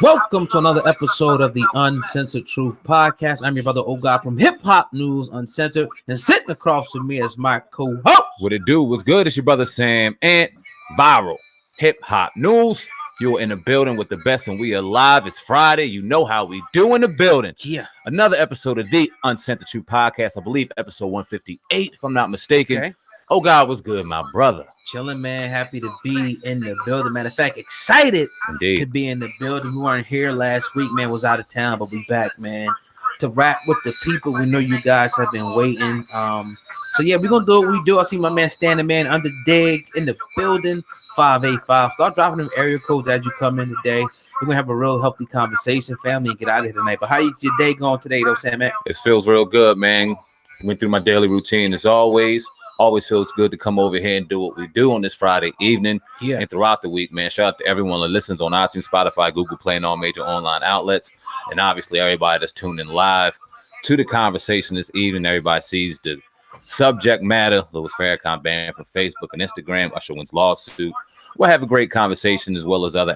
Welcome to another episode of the Uncensored Truth Podcast. I'm your brother, O God, from Hip Hop News Uncensored, and sitting across from me as my co-host. What it do? What's good? It's your brother Sam and Viral Hip Hop News. You're in the building with the best, and we are live. It's Friday. You know how we do in the building. Yeah. Another episode of the Uncensored Truth Podcast. I believe episode 158, if I'm not mistaken. Okay. Oh God, what's good, my brother? Chilling, man. Happy to be in the building. Matter of fact, excited Indeed to be in the building. We weren't here last week, man. Was out of town, but we back, man, to rap with the people. We know you guys have been waiting. So yeah, we're gonna do what we do. I see my man Standing Man under Dig in the building. 585. Start dropping them area codes as you come in today. We're gonna have a real healthy conversation, family, and get out of here tonight. But how your day going today, though, Sam? Man? It feels real good, man. Went through my daily routine as always. Always feels good to come over here and do what we do on this Friday evening and throughout the week, man. Shout out to everyone that listens on iTunes, Spotify, Google Play, and all major online outlets. And obviously everybody that's tuned in live to the conversation this evening. Everybody sees the subject matter. Louis Farrakhan Banned from Facebook and Instagram. Usher Wins Lawsuit. We'll have a great conversation as well as other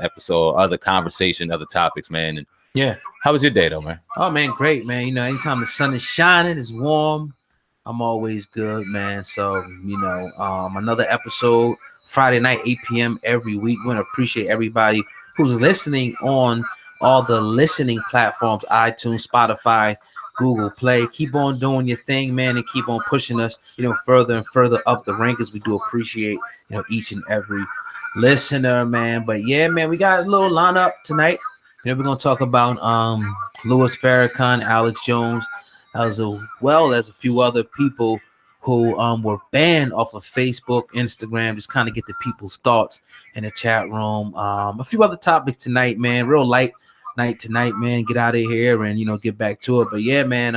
conversation, other topics, man. And yeah. How was your day, though, man? Oh, man, great, man. You know, anytime the sun is shining, it's warm. I'm always good, man. So, you know, another episode Friday night, 8 p.m. every week. We want to appreciate everybody who's listening on all the listening platforms, iTunes, Spotify, Google Play. Keep on doing your thing, man, and keep on pushing us, you know, further and further up the rankings. We do appreciate, you know, each and every listener, man. But yeah, man, we got a little lineup tonight. You know, we're gonna talk about Louis Farrakhan, Alex Jones, as well as a few other people who were banned off of Facebook, Instagram, just kind of get the people's thoughts in the chat room. A few other topics tonight, man. Real light night tonight, man. Get out of here and, you know, get back to it. But yeah, man,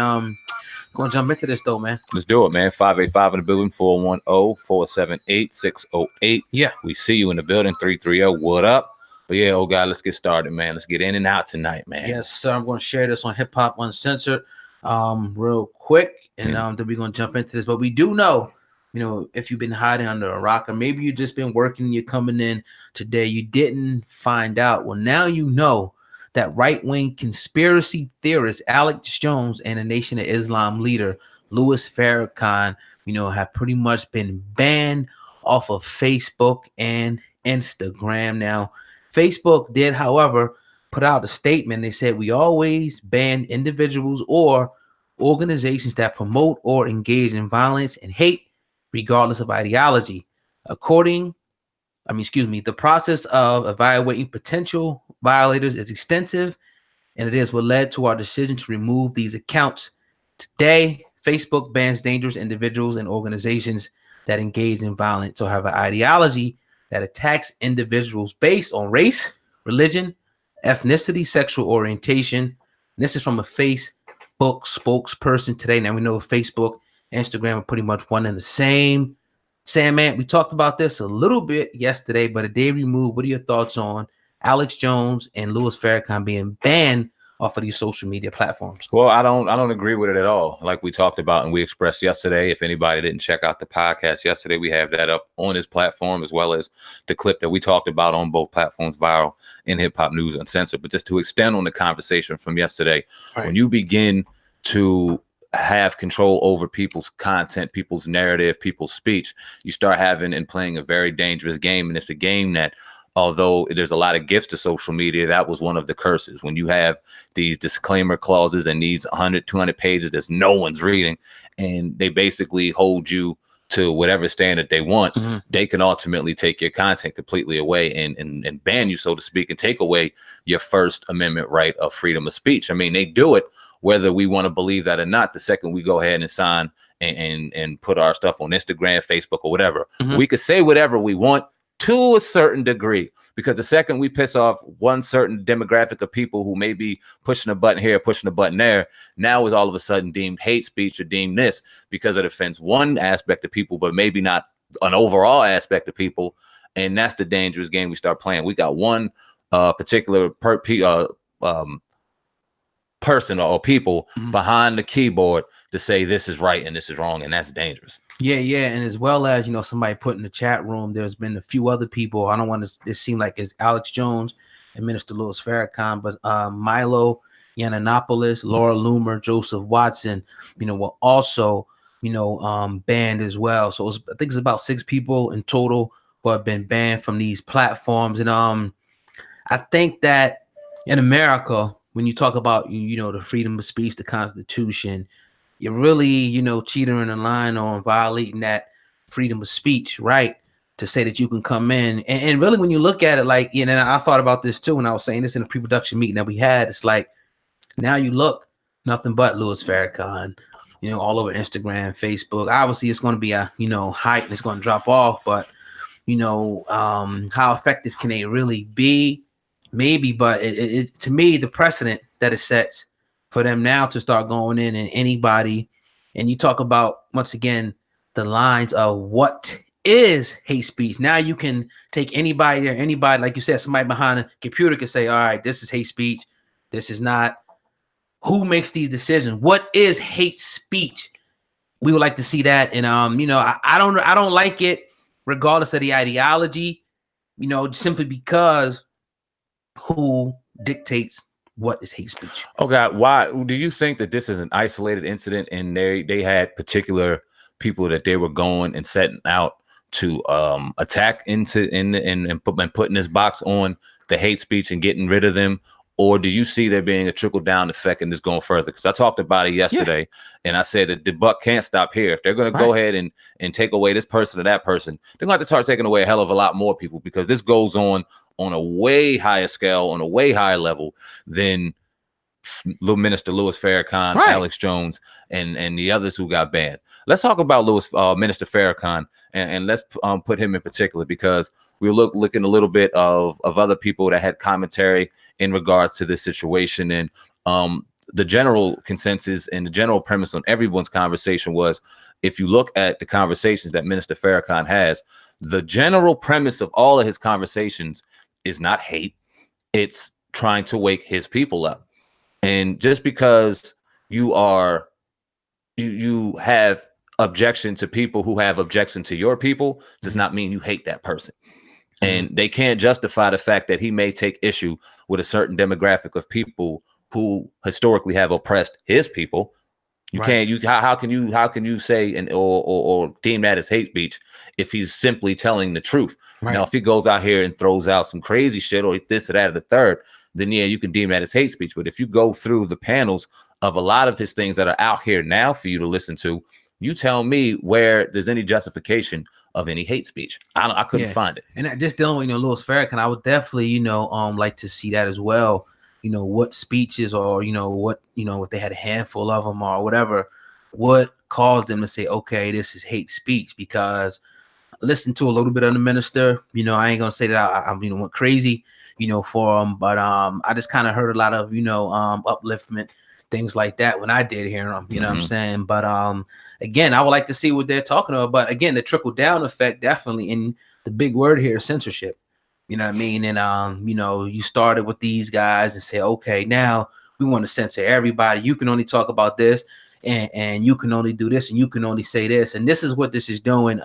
gonna jump into this though, man. Let's do it, man. 585 in the building, 410-478-608. Yeah. We see you in the building, 330. What up? But yeah, oh God, let's get started, man. Let's get in and out tonight, man. Yes, sir. I'm going to share this on Hip Hop Uncensored real quick, and then we're going to jump into this. But we do know, you know, if you've been hiding under a rock, or maybe you've just been working, you're coming in today, you didn't find out. Well, now you know that right-wing conspiracy theorist Alex Jones and the Nation of Islam leader Louis Farrakhan, you know, have pretty much been banned off of Facebook and Instagram. Now, Facebook did, however, put out a statement. They said, we always ban individuals or organizations that promote or engage in violence and hate, regardless of ideology. The process of evaluating potential violators is extensive, and it is what led to our decision to remove these accounts. Today, Facebook bans dangerous individuals and organizations that engage in violence or have an ideology that attacks individuals based on race, religion, ethnicity, sexual orientation. This is from a Facebook spokesperson today. Now we know Facebook, Instagram are pretty much one and the same. Sam, man, we talked about this a little bit yesterday, but a day removed. What are your thoughts on Alex Jones and Louis Farrakhan being banned off of these social media platforms? Well, I don't agree with it at all. Like we talked about and we expressed yesterday. If anybody didn't check out the podcast yesterday, we have that up on this platform, as well as the clip that we talked about on both platforms, Viral and Hip Hop News Uncensored. But just to extend on the conversation from yesterday, when you begin to have control over people's content, people's narrative, people's speech, you start having and playing a very dangerous game. And it's a game that, although there's a lot of gifts to social media, that was one of the curses. When you have these disclaimer clauses and these 100, 200 pages that no one's reading, and they basically hold you to whatever standard they want, they can ultimately take your content completely away and ban you, so to speak, and take away your First Amendment right of freedom of speech. I mean, they do it whether we want to believe that or not. The second we go ahead and sign and put our stuff on Instagram, Facebook, or whatever, we could say whatever we want to a certain degree, because the second we piss off one certain demographic of people who may be pushing a button here, pushing a button there, now is all of a sudden deemed hate speech or deemed this, because it offends one aspect of people, but maybe not an overall aspect of people. And that's the dangerous game we start playing. We got one particular person or people behind the keyboard to say this is right and this is wrong, and that's dangerous. Yeah, and as well as, you know, somebody put in the chat room, there's been a few other people. I don't want to seem like it's Alex Jones and Minister Louis Farrakhan, but Milo Yiannopoulos, Laura Loomer, Joseph Watson, were also, banned as well. So I think it's about 6 people in total who have been banned from these platforms. And I think that in America, when you talk about, the freedom of speech, the Constitution, you're really, teetering the line on violating that freedom of speech, right? To say that you can come in and really, when you look at it, like, and I thought about this too when I was saying this in a pre-production meeting that we had. It's like, now you look nothing but Louis Farrakhan, all over Instagram, Facebook. Obviously, it's going to be a, hype and it's going to drop off, but how effective can they really be? Maybe, but it to me, the precedent that it sets for them now to start going in and anybody, and you talk about, once again, the lines of what is hate speech. Now you can take anybody, like you said, somebody behind a computer can say, all right, this is hate speech, this is not. Who makes these decisions? What is hate speech? We would like to see that. And I don't like it regardless of the ideology, simply because who dictates what is hate speech. Oh God, why do you think that this is an isolated incident and they had particular people that they were going and setting out to attack and putting this box on the hate speech and getting rid of them? Or do you see there being a trickle down effect and this going further? Because I talked about it yesterday, and I said that the buck can't stop here. If they're going to go ahead and take away this person or that person, they're going to have to start taking away a hell of a lot more people, because this goes on a way higher scale, on a way higher level than little Minister Louis Farrakhan, Alex Jones, and the others who got banned. Let's talk about Minister Farrakhan, and let's put him in particular, because we were looking a little bit of other people that had commentary in regards to this situation. And the general consensus and the general premise on everyone's conversation was, if you look at the conversations that Minister Farrakhan has, the general premise of all of his conversations is not hate. It's trying to wake his people up. And just because you have objection to people who have objection to your people does not mean you hate that person. And they can't justify the fact that he may take issue with a certain demographic of people who historically have oppressed his people. You can't. How can you say or deem that as hate speech if he's simply telling the truth? Now, if he goes out here and throws out some crazy shit or this or that or the third, then yeah, you can deem that as hate speech. But if you go through the panels of a lot of his things that are out here now for you to listen to, you tell me where there's any justification of any hate speech. I couldn't find it. And just dealing with Louis Farrakhan, I would definitely like to see that as well. What speeches, or what if they had a handful of them or whatever, what caused them to say, okay, this is hate speech? Because I listened to a little bit of the minister. I ain't gonna say that I went crazy for him, but I just kind of heard a lot of upliftment, things like that when I did hear them. What I'm saying? But again, I would like to see what they're talking about. But again, the trickle down effect, definitely. And the big word here is censorship. You know what I mean? And you started with these guys and say, okay, now we want to censor everybody. You can only talk about this, and you can only do this, and you can only say this. And this is what this is doing.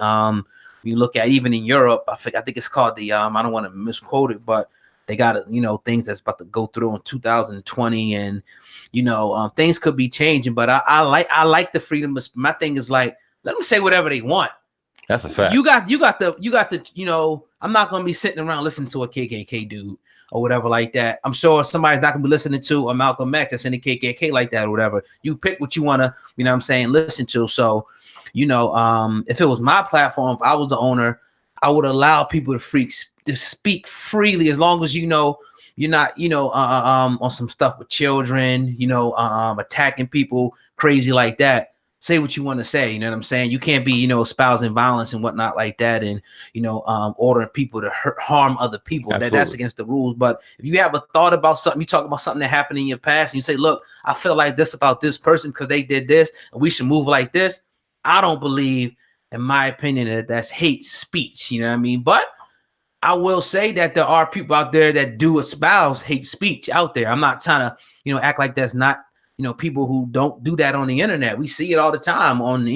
You look at, even in Europe, I think it's called the I don't want to misquote it, but they got things that's about to go through in 2020, and things could be changing. But I like the freedom. My thing is, like, let them say whatever they want. That's a fact. You got the I'm not gonna be sitting around listening to a KKK dude or whatever like that. I'm sure somebody's not gonna be listening to a Malcolm X that's in the KKK like that or whatever. You pick what you wanna, listen to. So, if it was my platform, if I was the owner, I would allow people to speak freely, as long as you're not on some stuff with children, attacking people crazy like that. Say what you want to say, you know what I'm saying? You can't be, espousing violence and whatnot like that, and ordering people to harm other people. That's against the rules. But if you have a thought about something, you talk about something that happened in your past, and you say, look, I feel like this about this person because they did this, and we should move like this. I don't believe, in my opinion, that's hate speech. You know what I mean? But I will say that there are people out there that do espouse hate speech out there. I'm not trying to, act like that's not, people who don't do that on the internet. We see it all the time on,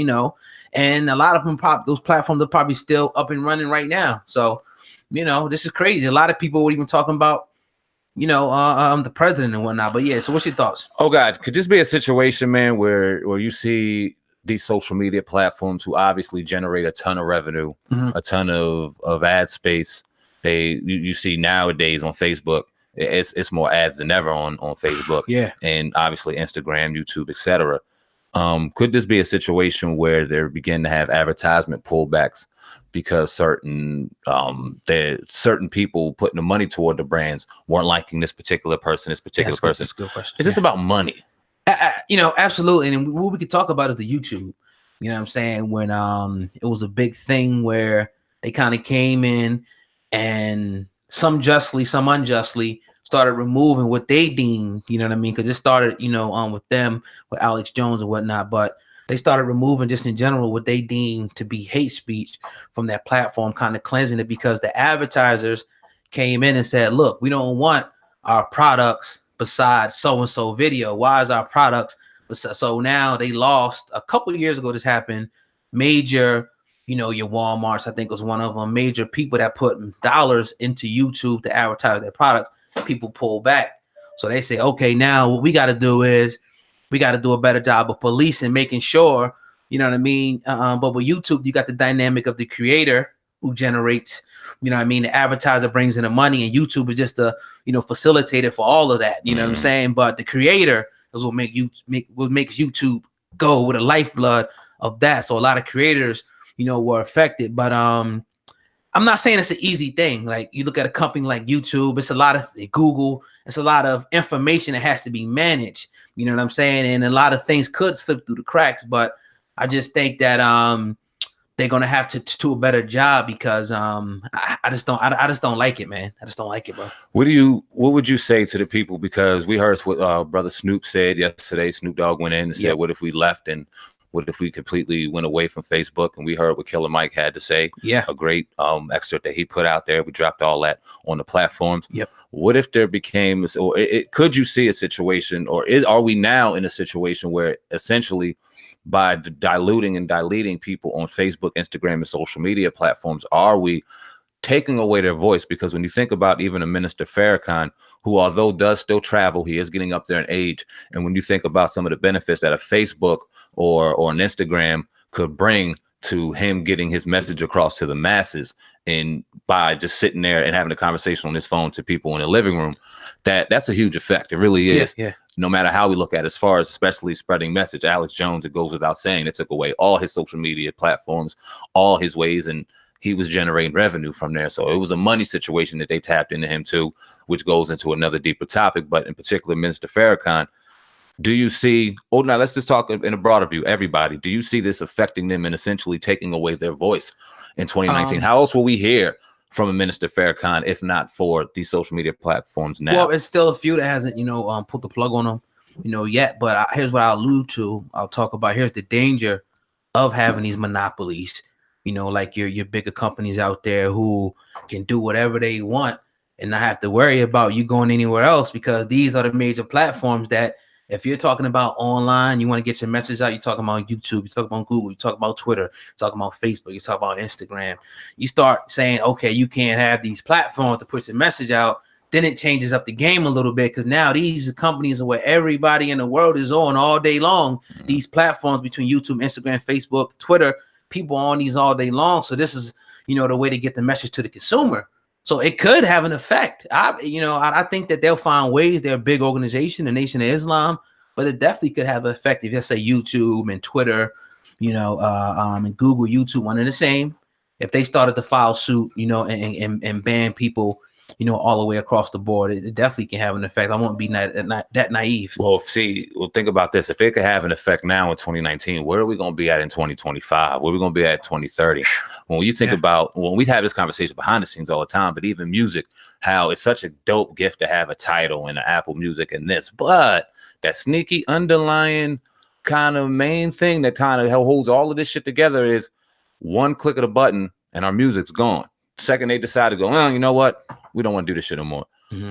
and a lot of them, those platforms are probably still up and running right now. So, this is crazy. A lot of people were even talking about the president and whatnot. But yeah, so what's your thoughts? Oh God, could this be a situation, man, where you see these social media platforms who obviously generate a ton of revenue, a ton of ad space. You see nowadays on Facebook, it's more ads than ever on Facebook, Yeah. and obviously Instagram, YouTube, etc. Could this be a situation where they're beginning to have advertisement pullbacks because certain people putting the money toward the brands weren't liking this particular person, this particular person? That's a good question. Is this about money? Absolutely. And what we could talk about is the YouTube. You know what I'm saying? When it was a big thing where they kind of came in and some justly, some unjustly started removing what they deemed, you know what I mean? Because it started, with them, with Alex Jones and whatnot, but they started removing just in general what they deemed to be hate speech from that platform, kind of cleansing it because the advertisers came in and said, look, we don't want our products besides so-and-so video. Why is our products? So now they lost a couple of years ago. This happened. Major, your Walmarts, I think was one of them. Major people that put dollars into YouTube to advertise their products. People pull back. So they say, okay, now what we got to do is we got to do a better job of policing, making sure, you know what I mean? But with YouTube, you got the dynamic of the creator who generates, the advertiser brings in the money, and YouTube is just a, facilitator for all of that. You know what I'm saying? But the creator is what makes YouTube go with the lifeblood of that. So a lot of creators, were affected. But I'm not saying it's an easy thing. Like you look at a company like YouTube, it's a lot of Google, it's a lot of information that has to be managed. You know what I'm saying? And a lot of things could slip through the cracks, but I just think that they're gonna have to do a better job because I just don't like it, man. I just don't like it, bro. What would you say to the people? Because we heard what brother Snoop said yesterday. Snoop Dogg went in and said, "What if we left and what if we completely went away from Facebook?" And we heard what Killer Mike had to say. Yeah, a great excerpt that he put out there. We dropped all that on the platforms. Yep. What if there became, or could you see a situation, or are we now in a situation where essentially by diluting and deleting people on Facebook, Instagram, and social media platforms, are we taking away their voice? Because when you think about even a Minister Farrakhan, who although does still travel, he is getting up there in age. And when you think about some of the benefits that a Facebook or an Instagram could bring to him getting his message across to the masses, and by just sitting there and having a conversation on his phone to people in the living room, that's a huge effect. It really is. Yeah. No matter how we look at it, as far as especially spreading message, Alex Jones, it goes without saying, it took away all his social media platforms, all his ways, and he was generating revenue from there. So it was a money situation that they tapped into him too, which goes into another deeper topic. But in particular, Minister Farrakhan, do you see, now let's just talk in a broader view, everybody, do you see this affecting them and essentially taking away their voice in 2019? How else will we hear from a Minister Farrakhan if not for these social media platforms now? Well, it's still a few that hasn't, put the plug on them, yet. But here's what I'll allude to. I'll talk about, here's the danger of having these monopolies, like your bigger companies out there who can do whatever they want and not have to worry about you going anywhere else, because these are the major platforms that if you're talking about online, you want to get your message out, you're talking about YouTube, you're talking about Google, you're talking about Twitter, you're talking about Facebook, you're talking about Instagram. You start saying, okay, you can't have these platforms to put your message out. Then it changes up the game a little bit, because now these companies are where everybody in the world is on all day long. These platforms between YouTube, Instagram, Facebook, Twitter, people on these all day long. So this is, the way to get the message to the consumer. So it could have an effect. I think that they'll find ways. They're a big organization, the Nation of Islam, but it definitely could have an effect if, let's say, YouTube and Twitter, and Google, YouTube, one and the same. If they started to file suit, and ban people, all the way across the board, it definitely can have an effect. I won't be that naive. Well, think about this. If it could have an effect now in 2019, where are we going to be at in 2025? Where are we going to be at 2030? When you think about, when we have this conversation behind the scenes all the time, but even music, how it's such a dope gift to have a title and Apple Music and this, but that sneaky underlying kind of main thing that kind of holds all of this shit together is one click of the button and our music's gone. Second they decide to go, well, you know what? We don't want to do this shit no more.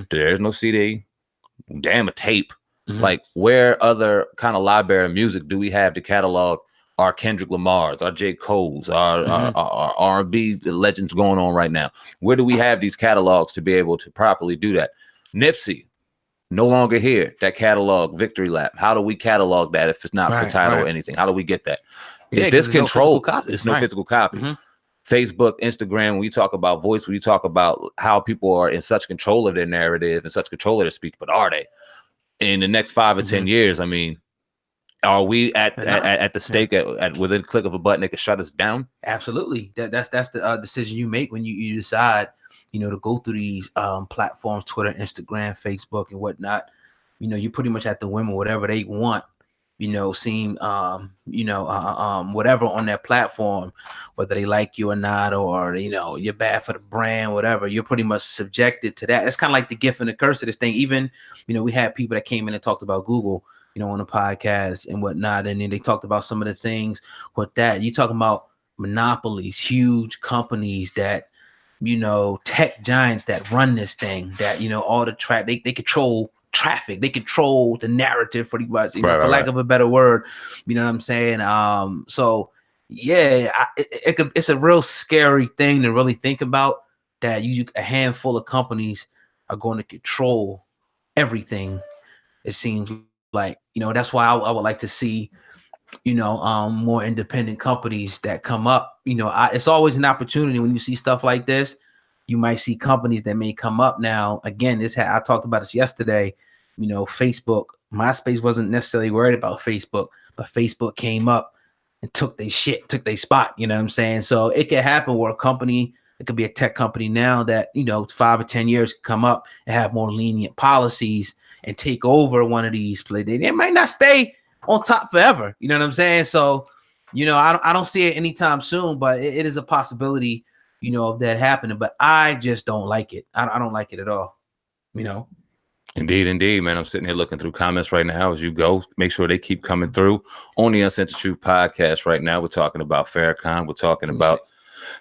There's no CD, damn a tape. Like, where other kind of library of music do we have to catalog our Kendrick Lamar's, our J. Cole's, our R&B legends going on right now? Where do we have these catalogs to be able to properly do that? Nipsey, no longer here. That catalog, Victory Lap. How do we catalog that if it's not for title or anything? How do we get that? Yeah, Is this control? It's no physical copy. Facebook, Instagram, when you talk about voice, when you talk about how people are in such control of their narrative and such control of their speech, but are they? In the next 5 or 10 years, I mean, are we at the stake at within a click of a button, they can shut us down? Absolutely. That's the decision you make when you decide, you know, to go through these platforms, Twitter, Instagram, Facebook, and whatnot. You know, you pretty much have to whim whatever they want, you know, seem whatever on their platform, whether they like you or not, or you know, you're bad for the brand, whatever. You're pretty much subjected to that. It's kind of like the gift and the curse of this thing. Even, you know, we had people that came in and talked about Google, you know, on the podcast and whatnot, and then they talked about some of the things with that. You talking about monopolies, huge companies that, you know, tech giants that run this thing, that, you know, all the they control traffic, they control the narrative pretty much, you know, for lack of a better word, you know what I'm saying? So yeah, it's a real scary thing to really think about, that a handful of companies are going to control everything. It seems like, you know, that's why I would like to see, you know, more independent companies that come up. You know, it's always an opportunity when you see stuff like this. You might see companies that may come up now. Again, I talked about this yesterday. You know, Facebook, MySpace wasn't necessarily worried about Facebook, but Facebook came up and took their spot. You know what I'm saying? So it could happen where a company, it could be a tech company now that, you know, 5 or 10 years could come up and have more lenient policies and take over one of these places. They might not stay on top forever. You know what I'm saying? So, you know, I don't see it anytime soon, but it is a possibility, you know, of that happening. But I just don't like it. I don't like it at all. You know? Indeed, man. I'm sitting here looking through comments right now as you go. Make sure they keep coming through on the Uncensored Truth podcast right now. We're talking about Farrakhan. We're talking about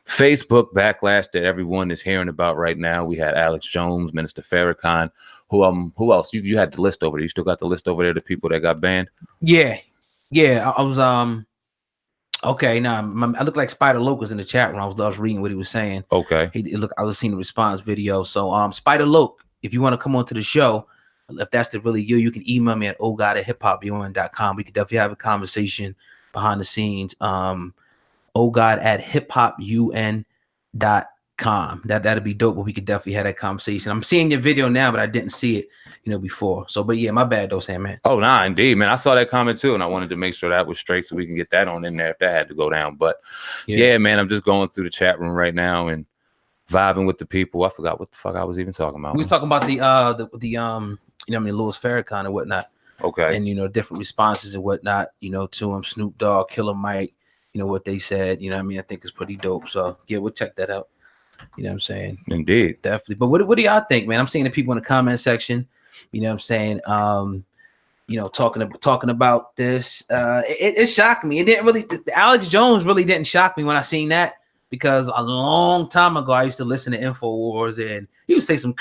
Facebook backlash that everyone is hearing about right now. We had Alex Jones, Minister Farrakhan. Who else? You had the list over there. You still got the list over there, the people that got banned? Yeah. I was okay. Now I look like Spider Loke was in the chat when I was reading what he was saying. Okay. I was seeing the response video. So Spider Loke, if you want to come on to the show, if that's the really you can email me at ogod@hiphopun.com. We could definitely have a conversation behind the scenes. ogod@hiphopun.com. That'd be dope, but we could definitely have that conversation. I'm seeing your video now, but I didn't see it, you know, before. So, but yeah, my bad though, Sam, man. Oh, nah, indeed, man. I saw that comment too, and I wanted to make sure that was straight so we can get that on in there if that had to go down. But yeah, man, I'm just going through the chat room right now and vibing with the people. I forgot what the fuck I was even talking about. We was talking about the you know, I mean, Louis Farrakhan and whatnot. Okay. And, you know, different responses and whatnot, you know, to him, Snoop Dogg, Killer Mike, you know, what they said, you know what I mean? I think it's pretty dope. So yeah, we'll check that out. You know what I'm saying? Indeed. Definitely. But what do y'all think, man? I'm seeing the people in the comment section, you know what I'm saying? You know, talking about this. It shocked me. It didn't really, Alex Jones really didn't shock me when I seen that, because a long time ago I used to listen to InfoWars and he would say some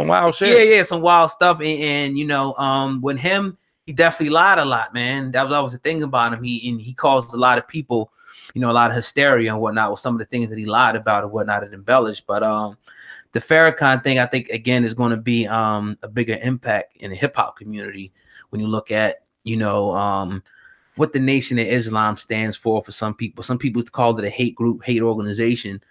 wild shit. Yeah, some wild stuff. And you know, when he definitely lied a lot, man. That was the thing about him. He caused a lot of people, you know, a lot of hysteria and whatnot with some of the things that he lied about and whatnot and embellished. But the Farrakhan thing, I think, again, is going to be a bigger impact in the hip hop community when you look at, you know, what the Nation of Islam stands for some people. Some people call it a hate group, hate organization.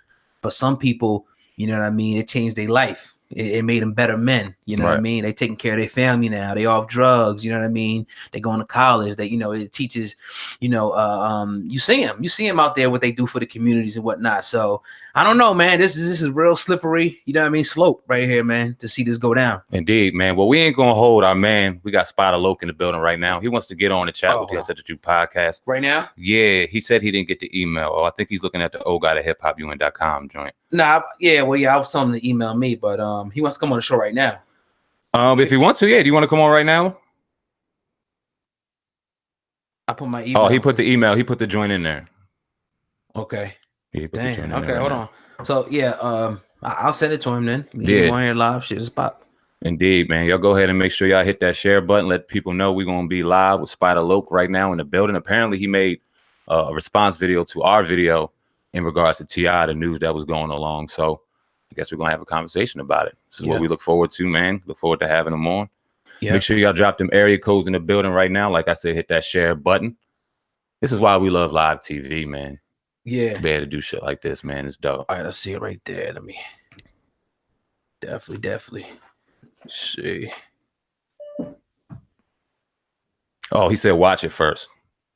But some people, you know what I mean, it changed their life. It made them better men. You know what I mean? They taking care of their family now. They off drugs. You know what I mean? They going to college. They, you know, it teaches, you know, you see them out there, what they do for the communities and whatnot. So I don't know, man. This is real slippery, you know what I mean, slope right here, man, to see this go down. Indeed, man. Well, we ain't gonna hold our man. We got Spider Loke in the building right now. He wants to get on the chat with the Uncensored Truth podcast right now. Yeah, he said he didn't get the email. Oh, I think he's looking at the ogod@hiphopun.com joint. Nah, yeah, well, yeah, I was telling him to email me, but he wants to come on the show right now. If he wants to, yeah. Do you want to come on right now? I put my email. Oh, he put the email. He put the joint in there. Okay. Yeah, he put the joint in okay, there hold on. So yeah, I'll send it to him then. You want to hear live shit? Just pop. Indeed, man. Y'all go ahead and make sure y'all hit that share button. Let people know we're gonna be live with Spider Loke right now in the building. Apparently, he made a response video to our video in regards to T.I., the news that was going along. So guess we're gonna have a conversation about it. This is Yeah. what we look forward to, man. Look forward to having them on. Yeah. Make sure y'all drop them area codes in the building right now. Like I said, hit that share button. This is why we love live TV, man. Yeah. Be able to do shit like this, man. It's dope. All right, I see it right there. Let me definitely see. Oh, he said watch it first.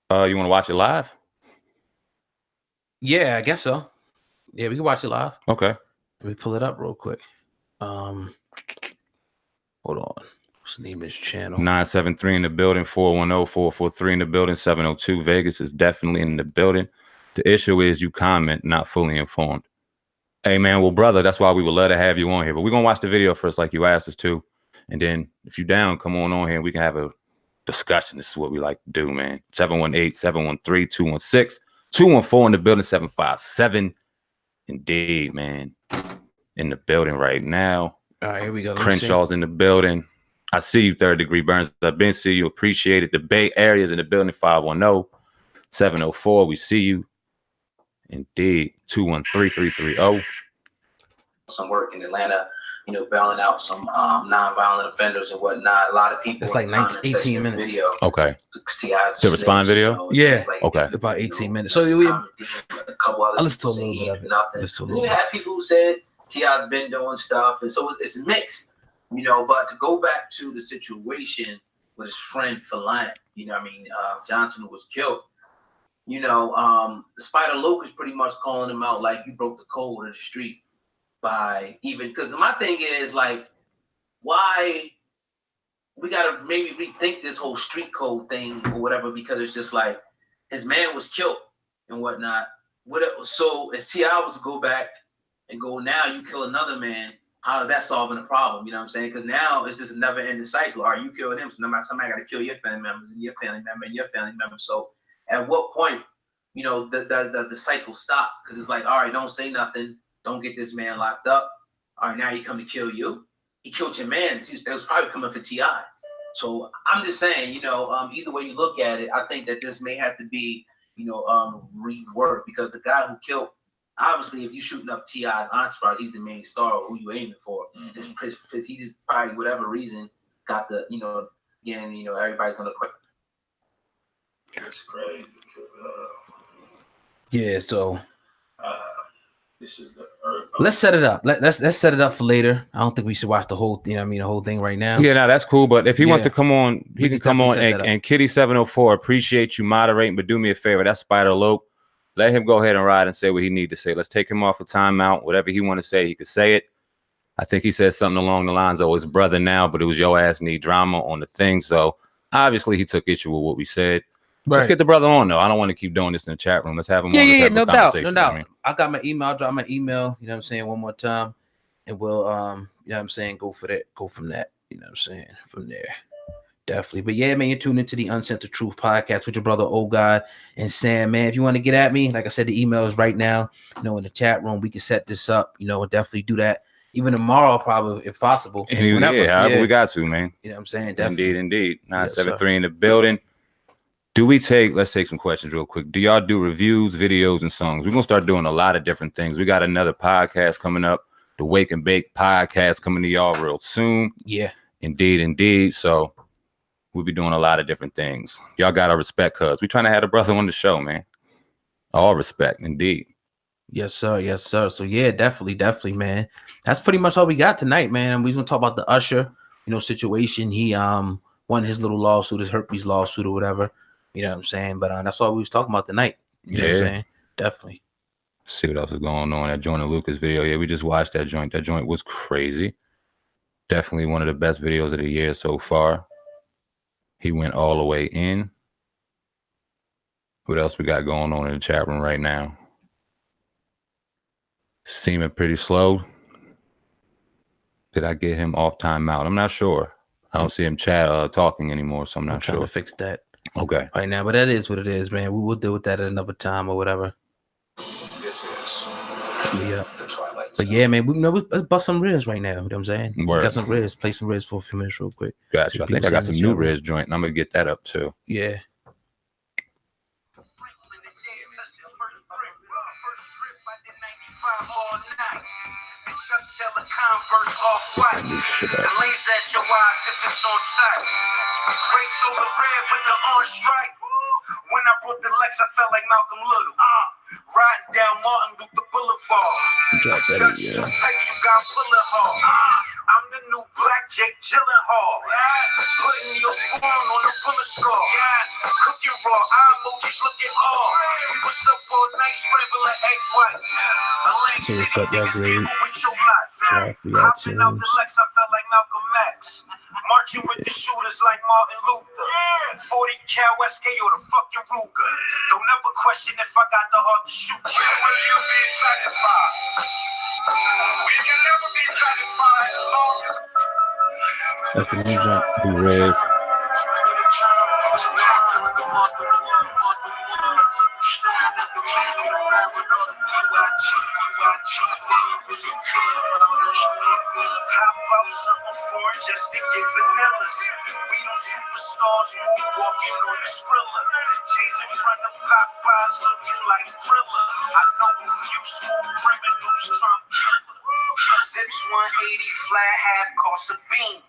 You want to watch it live? Yeah, I guess so. Yeah, we can watch it live. Okay. Let me pull it up real quick. Hold on. What's the name of this channel? 973 in the building, 410-443 in the building, 702 Vegas is definitely in the building. The issue is you comment not fully informed. Hey, man, well, brother, that's why we would love to have you on here. But we're going to watch the video first like you asked us to. And then if you're down, come on here and we can have a discussion. This is what we like to do, man. 718-713-216. 214 in the building, 757. Indeed, man. In the building right now. All right, here we go. Crenshaw's in the building. I see you, Third Degree Burns. I've been see you. Appreciate it. The Bay Area's in the building, 510-704. We see you. Indeed. 213-330. Some work in Atlanta, bailing out some nonviolent offenders and whatnot. A lot of people. It's like 18 minutes. Video. Okay. To respond video? Yeah. Like, okay. About 18 minutes. So we a couple other. I listened to a little bit of it. Nothing. You had people who said T.I.'s been doing stuff, and so it's mixed. But to go back to the situation with his friend Farrakhan, Johnson, who was killed, Spider Luke is pretty much calling him out like you broke the code of the street by because my thing is like, why we gotta maybe rethink this whole street code thing or whatever, because it's just like his man was killed and whatnot. So if T.I. was to go back and go, now you kill another man, how is that solving the problem? You know what I'm saying? Because now it's just a never-ending cycle. All right, you killed him, so no matter, somebody got to kill your family members and your family member and your family member. So at what point, the cycle stop? Because it's like, all right, don't say nothing, don't get this man locked up. All right, now he come to kill you. He killed your man. It was probably coming for T.I. So I'm just saying, either way you look at it, I think that this may have to be, reworked, because the guy who killed. Obviously, if you're shooting up T.I.'s entourage, he's the main star of who you're aiming for. Just because he just probably, whatever reason, got the, again, everybody's going to quit. It's crazy. Yeah, so. This is the let's set it up. Let's set it up for later. I don't think we should watch the whole, the whole thing right now. Yeah, no, that's cool. But if he wants to come on, he can come on. And Kitty 704, appreciate you moderating, but do me a favor. That's Spider Loke. Let him go ahead and ride and say what he need to say. Let's take him off a timeout. Whatever he want to say, he could say it. I think he said something along the lines of his brother now, but it was your ass need drama on the thing. So obviously he took issue with what we said. Right. Let's get the brother on though. I don't want to keep doing this in the chat room. Let's have him on. Yeah, no doubt. No doubt. I got my email. I'll drop my email, one more time. And we'll go for that. Go from that. From there. Definitely. But yeah, man, you're tuned into the Uncensored Truth podcast with your brother, Old God and Sam, man. If you want to get at me, like I said, the email is right now, in the chat room. We can set this up, we'll definitely do that. Even tomorrow, probably, if possible. However we got to, man. You know what I'm saying? Definitely. Indeed. 973 in the building. Let's take some questions real quick. Do y'all do reviews, videos, and songs? We're going to start doing a lot of different things. We got another podcast coming up, the Wake and Bake podcast coming to y'all real soon. Yeah. Indeed. So we'll be doing a lot of different things. Y'all got our respect, cuz we're trying to have a brother on the show, man. All respect, indeed. Yes, sir. So yeah, definitely, man. That's pretty much all we got tonight, man. We're gonna talk about the Usher, situation. He won his little lawsuit, his herpes lawsuit or whatever. You know what I'm saying? But that's all we was talking about tonight. You know what I'm saying? Definitely. See what else is going on. That joint in Lucas video. Yeah, we just watched that joint. That joint was crazy. Definitely one of the best videos of the year so far. He went all the way in. What else we got going on in the chat room right now? Seeming pretty slow. Did I get him off timeout? I'm not sure. I don't see him talking anymore, so I'm not sure. Trying to fix that. Okay. Right now, but that is what it is, man. We will deal with that at another time or whatever. This is the Twilight Zone. But yeah, man, let's bust some riz right now. You know what I'm saying? We got some riz. Play some riz for a few minutes real quick. Gotcha. I think I got some new riz joint, and I'm gonna get that up too. Yeah. Converse off white. Lays at your eyes if it's on sight. Gray soda red with the orange stripe. When I brought the Lex, I felt like Malcolm Little. Riding down Martin Luther Boulevard. Dutch too tight, you got pull it hard. I'm the new black Jake Gyllenhaal. Putting your spawn on the bullet scar. Cooking raw, eye emojis looking hard. We was up all night scrambling egg whites. So what's up, y'all? Great. Hopping out the Lex, I felt like Malcolm X. Marching with the shooters like Martin Luther. 40 cal SK or the fucking Ruger. Don't ever question if I got the heart to shoot you. When will you be satisfied? We can never be satisfied alone. That's the new jump. Who Rez? Just to get vanillas. We don't superstars moonwalking on the Skrilla. J's in front of Popeyes looking like Thriller. I know a few smooth criminals turn killer. Zips 180 flat, half cost a beam.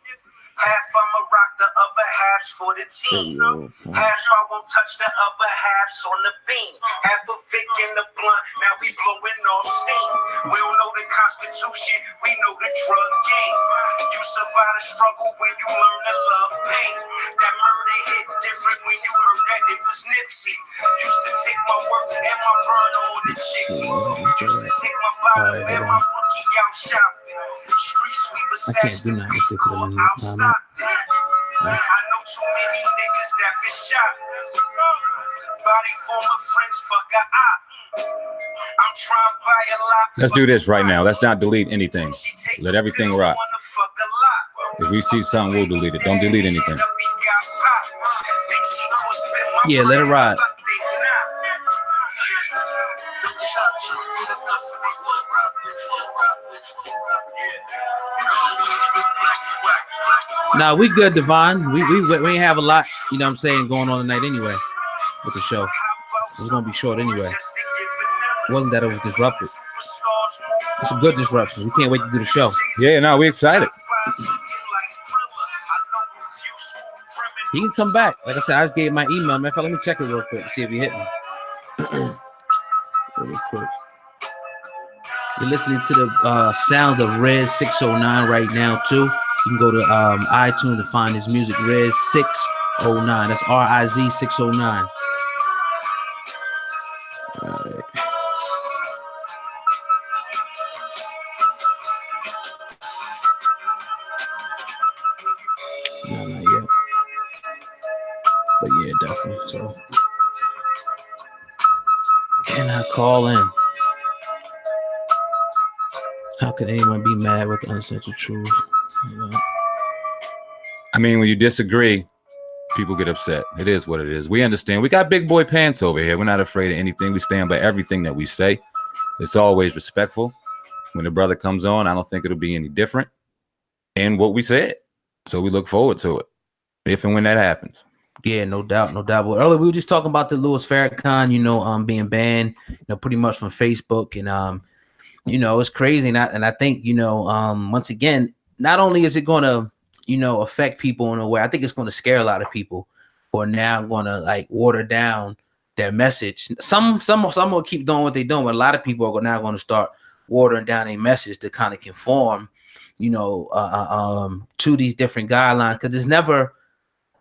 Half I'ma rock, the other half's for the team. Half I won't touch, the other half's on the beam. Half a Vic in the blunt, now we blowing off steam. We don't know the Constitution, we know the drug game. You survive the struggle when you learn to love pain. That murder hit different when you heard that it was Nipsey. Used to take my work and my burner on the chick. Used to take my bottom and my rookie out shopping. Street sweeper stash the court out Stockton. I know too many niggas that been shot. Body former friends, fuck a op. I'm trying to buy a lot. Let's do this right now. Let's not delete anything. Let everything rock. If we see something, we'll delete it. Don't delete anything. Yeah, let it ride. Nah, we good, Devon. We ain't have a lot, you know what I'm saying, going on tonight anyway with the show. It's gonna be short anyway. It wasn't that it was disrupted. It's a good disruption. We can't wait to do the show. Yeah, no, we're excited. He can come back. Like I said, I just gave my email. Man, let me check it real quick, see if he hit me. Really quick. You're listening to the sounds of Rez 609 right now too. You can go to iTunes to find his music, Rez 609. That's RIZ 609. All right. No, not yet. But yeah, definitely. So, can I call in? How could anyone be mad with the uncensored truth? You know? I mean, when you disagree, people get upset. It is what it is. We understand. We got big boy pants over here. We're not afraid of anything. We stand by everything that we say. It's always respectful. When the brother comes on, I don't think it'll be any different in what we said. So we look forward to it, if and when that happens. Yeah, no doubt, no doubt. Well, earlier we were just talking about the Louis Farrakhan, being banned, pretty much from Facebook, and it's crazy, and I think, once again, not only is it going to, affect people in a way, I think it's going to scare a lot of people who are now going to like water down their message. Some will keep doing what they're doing, but a lot of people are now going to start watering down a message to kind of conform, to these different guidelines, because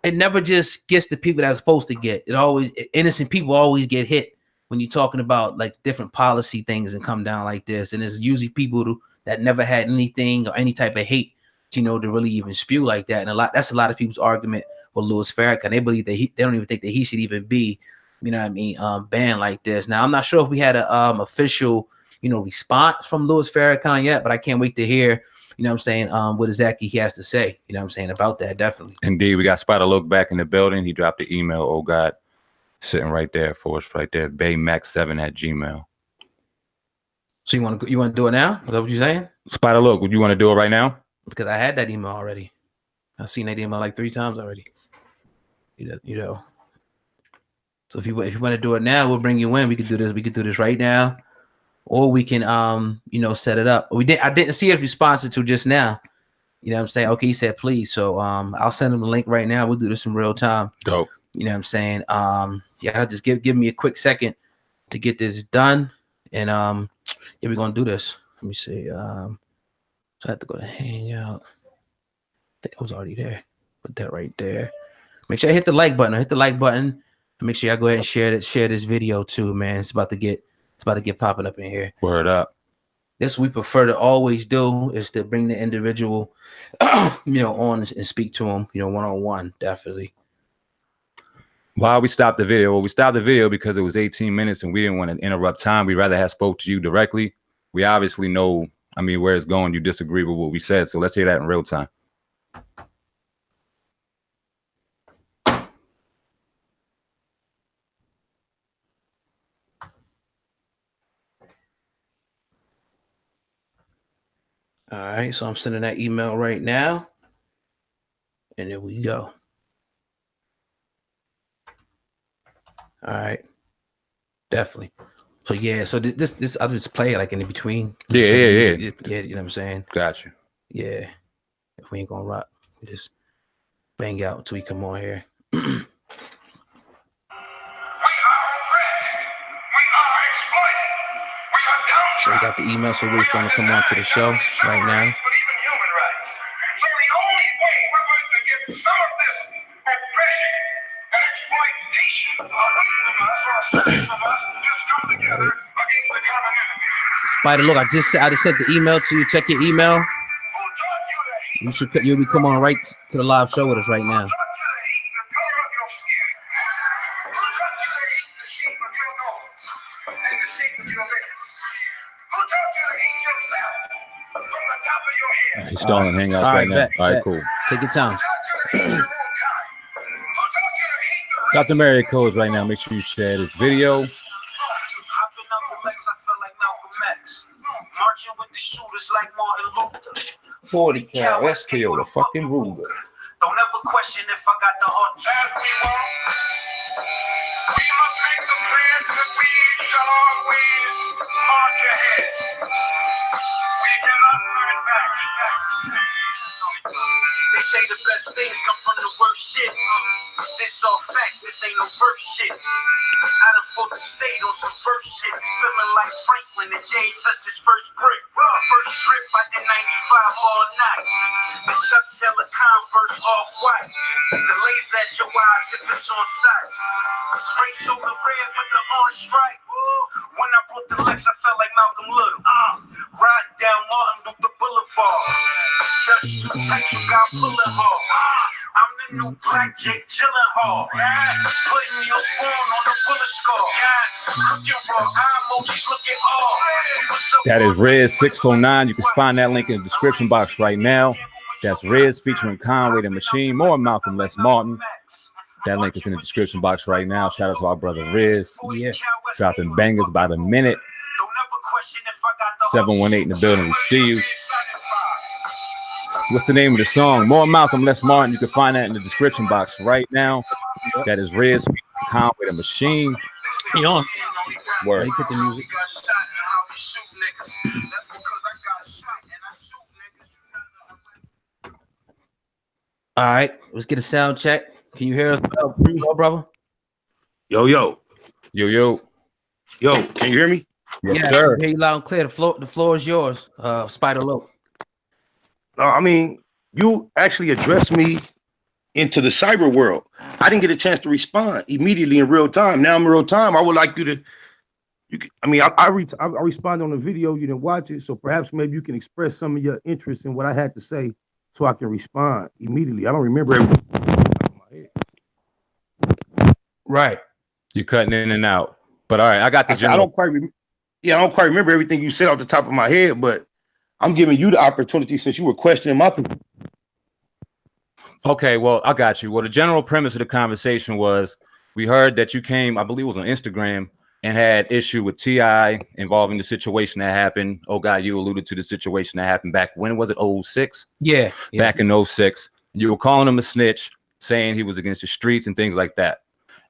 it never just gets the people that's supposed to get. It always, innocent people always get hit when you're talking about like different policy things and come down like this. And it's usually people that never had anything or any type of hate, to really even spew like that. And that's a lot of people's argument with Louis Farrakhan. They believe that they don't even think that he should even be, banned like this. Now, I'm not sure if we had a official, response from Louis Farrakhan yet, but I can't wait to hear, what exactly he has to say, about that. Definitely. Indeed. We got Spider Look back in the building. He dropped the email. Oh God, sitting right there for us, right there. baymax7@gmail.com. So you want to do it now? Is that what you're saying? Spider Look, would you want to do it right now? Because I had that email already. I've seen that email like 3 times already. So if you want to do it now, we'll bring you in. We could do this. We could do this right now. or we can set it up. I didn't see his response until just now. You know what I'm saying? Okay, he said please. So I'll send him the link right now. We'll do this in real time. Dope. You know what I'm saying? Yeah, just give me a quick second to get this done. And yeah, we're gonna do this. Let me see. So I have to go to Hangout. I think I was already there. Put that right there. Make sure I hit the like button. Hit the like button. And make sure y'all go ahead and share this video too, man. It's about to get popping up in here. Word up. This we prefer to always do is to bring the individual, on and speak to them, one-on-one, definitely. Why we stopped the video? Well, we stopped the video because it was 18 minutes and we didn't want to interrupt time. We'd rather have spoke to you directly. We obviously know, where it's going. You disagree with what we said. So let's hear that in real time. All right, so I'm sending that email right now. And there we go. All right. Definitely. So yeah, so this I'll just play it like in between. Yeah. Yeah, you know what I'm saying? Got you. Yeah. If we ain't gonna rock, we just bang out until we come on here. So we got the email, so we're waiting for him to come on to the show right now. But even human rights. So the only way we're going to get some of this oppression and exploitation away from us or aside from us is come together against the common enemy. Spider, look, I just sent the email to you. Check your email. You'll be come on right to the live show with us right now. He's stalling Hangouts right now. All right, cool. Take your time. Got the area codes right now. Make sure you share this video. Marching with the shooters like Martin Luther. 40 cal SKO the fucking ruler. Don't ever question if I got the heart to shoot. We must make the plan that we shall always march ahead. We cannot turn back. They say the best things come from the worst shit. This all facts, this ain't no verse shit. I done fought the state on some verse shit. Feeling like Franklin the day he touched his first brick. First trip, I did 95 all night. The Chuck Taylor Converse off-white. The laser at your eyes if it's on sight. Gray soda red with the orange stripe. When I brought the Lex, I felt like Malcolm Little. Riding down Martin Luther Boulevard. Dutch too tight, you got pulling hard. I'm the new black Jake Gyllenhaal. Putting your spawn on the bullet scar. Cooking raw eye emojis looking hard. That is Riz 609. You can find that link in the description box right now. That's Riz featuring Conway the Machine, more Malcolm Less Martin. That link is in the description box right now. Shout out to our brother Riz. Yeah. Dropping bangers by the minute. 718 in the building. We see you. What's the name of the song? More Malcolm Less Martin. You can find that in the description box right now. That is Riz featuring Conway the Machine. You on? Word. You put the music. All right, let's get a sound check. Can you hear us, brother? Yo. Yo. Yo, can you hear me? Yes, yeah, sir. I hear you loud and clear. The floor is yours, Spider Low. You actually addressed me into the cyber world. I didn't get a chance to respond immediately in real time. Now I'm in real time. I would like you to. I respond on the video. You didn't watch it, so perhaps maybe you can express some of your interest in what I had to say, so I can respond immediately. I don't remember everything. Right. You're cutting in and out. But all right, I got this. I don't quite remember everything you said off the top of my head, but I'm giving you the opportunity since you were questioning my position. Okay, well, I got you. Well, the general premise of the conversation was we heard that you came, I believe it was on Instagram, and had issue with T.I. involving the situation that happened. Oh, God, you alluded to the situation that happened back, when was it, 06? Yeah. Back in 06. You were calling him a snitch, saying he was against the streets and things like that.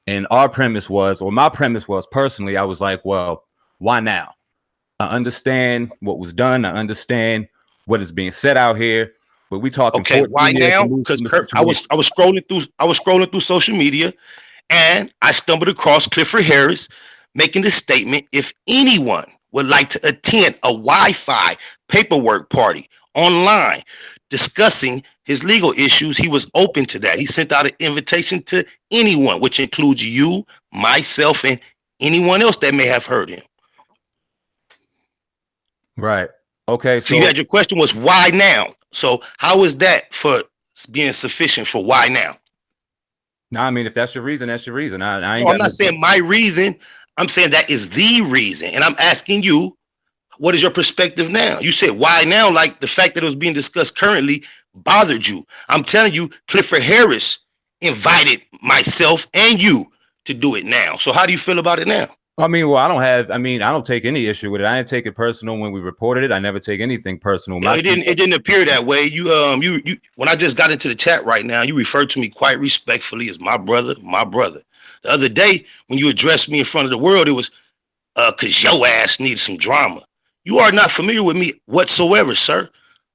And our premise was, or my premise was, personally, I was like, well, why now? I understand what was done. I understand what is being said out here. But we talking. Okay, why now? Because I was scrolling through social media, and I stumbled across Clifford Harris making this statement: if anyone would like to attend a Wi-Fi paperwork party online discussing his legal issues, he was open to that. He sent out an invitation to anyone, which includes you, myself, and anyone else that may have heard him. Right. Okay. So you had your question was why now? So how is that for being sufficient for why now? No, I mean, if that's your reason, that's your reason. I'm not saying my reason. I'm saying that is the reason. And I'm asking you, what is your perspective now? You said why now? Like the fact that it was being discussed currently bothered you. I'm telling you, Clifford Harris invited myself and you to do it now. So how do you feel about it now? I mean, well, I don't take any issue with it. I didn't take it personal when we reported it. I never take anything personal. It didn't appear that way. You when I just got into the chat right now, you referred to me quite respectfully as my brother. The other day when you addressed me in front of the world, it was because your ass needs some drama. You are not familiar with me whatsoever, sir.